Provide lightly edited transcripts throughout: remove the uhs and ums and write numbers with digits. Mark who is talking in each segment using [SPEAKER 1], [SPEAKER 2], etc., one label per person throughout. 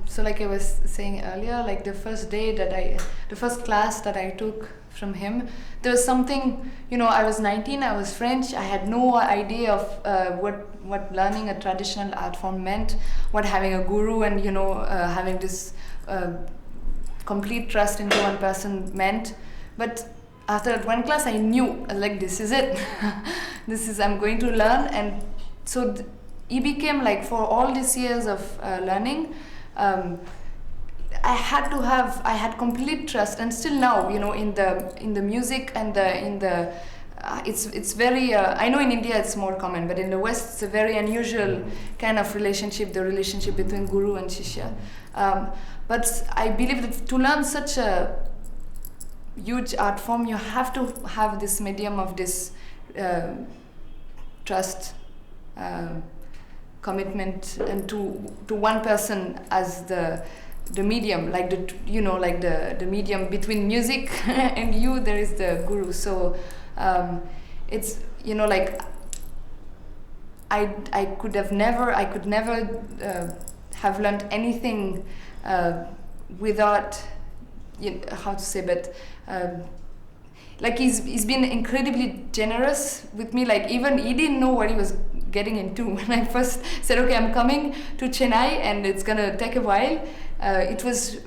[SPEAKER 1] So like I was saying earlier, like the first class that I took from him, there was something, I was 19, I was French, I had no idea of what learning a traditional art form meant, what having a guru and, having this complete trust into one person meant. But after that one class, I knew, like, this is it. I'm going to learn. And so he became, like, for all these years of learning, I had complete trust. And still now, in the music and it's very, I know in India it's more common, but in the West it's a very unusual kind of relationship, the relationship between guru and shishya. But I believe that to learn such a huge art form, you have to have this medium of this trust, commitment, and to one person as the medium, like the medium between music and you. There is the guru. So it's like I could never have learned anything without how to say, but like he's been incredibly generous with me. Like, even he didn't know what he was getting into when I first said, okay, I'm coming to Chennai and it's gonna take a while. It was,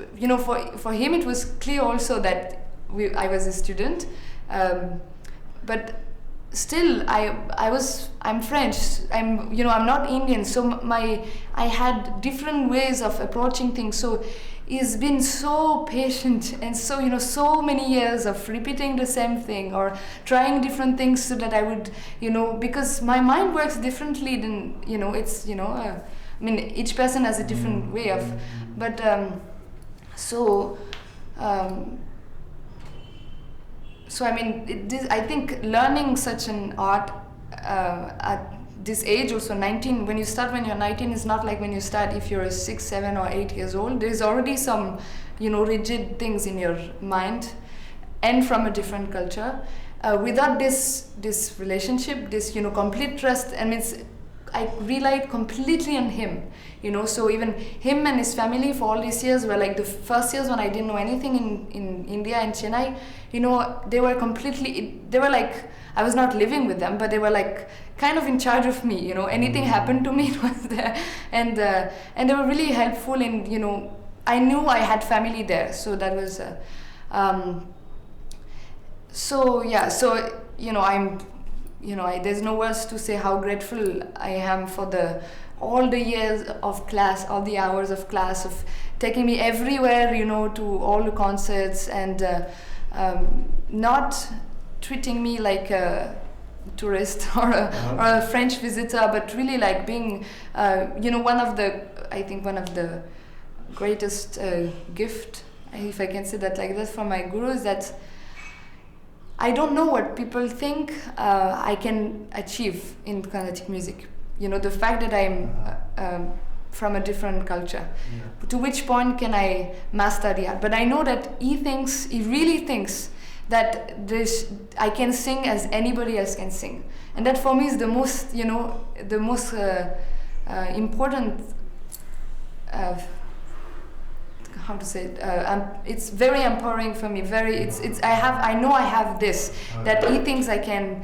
[SPEAKER 1] for him it was clear also that I was a student, but still I'm French, I'm not Indian, so I had different ways of approaching things. So he's been so patient, and so so many years of repeating the same thing or trying different things so that I would because my mind works differently than it's I mean, each person has a different way of, but so I mean, I think learning such an art at this age, also 19, when you're 19, is not like when you start if you're 6, 7 or 8 years old. There's already some rigid things in your mind and from a different culture. Without this relationship, this complete trust, and I relied completely on him, so even him and his family for all these years were like the first years when I didn't know anything in India and Chennai. They were like, I was not living with them, but they were like kind of in charge of me. Anything happened to me, it was there, and they were really helpful. And I knew I had family there, so that was I'm there's no words to say how grateful I am for all the years of class, all the hours of class, of taking me everywhere, to all the concerts, and not treating me like a tourist or a French visitor, but really like being, one of the greatest gift, if I can say that like that, from my guru, is that I don't know what people think I can achieve in Carnatic music. The fact that I'm from a different culture. Yeah. To which point can I master the art? But I know that he really thinks that I can sing as anybody else can sing. And that for me is the most, important, how to say it, it's very empowering for me. I know I have this, that he thinks I can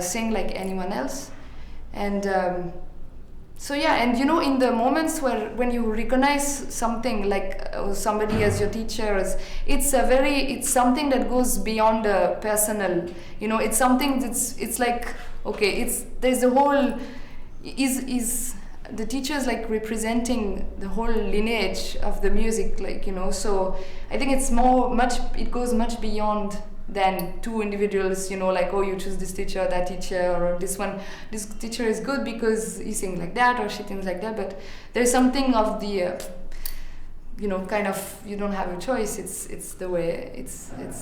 [SPEAKER 1] sing like anyone else. And and in the moments when you recognize something like somebody as your teacher, it's something that goes beyond the personal. It's something it's like, okay, there's a whole the teacher is like representing the whole lineage of the music, so I think it goes much beyond than two individuals, like, oh, you choose this teacher, that teacher, or this teacher is good because he sings like that or she sings like that. But there's something of the kind of, you don't have a choice, it's the way it's.
[SPEAKER 2] Yeah.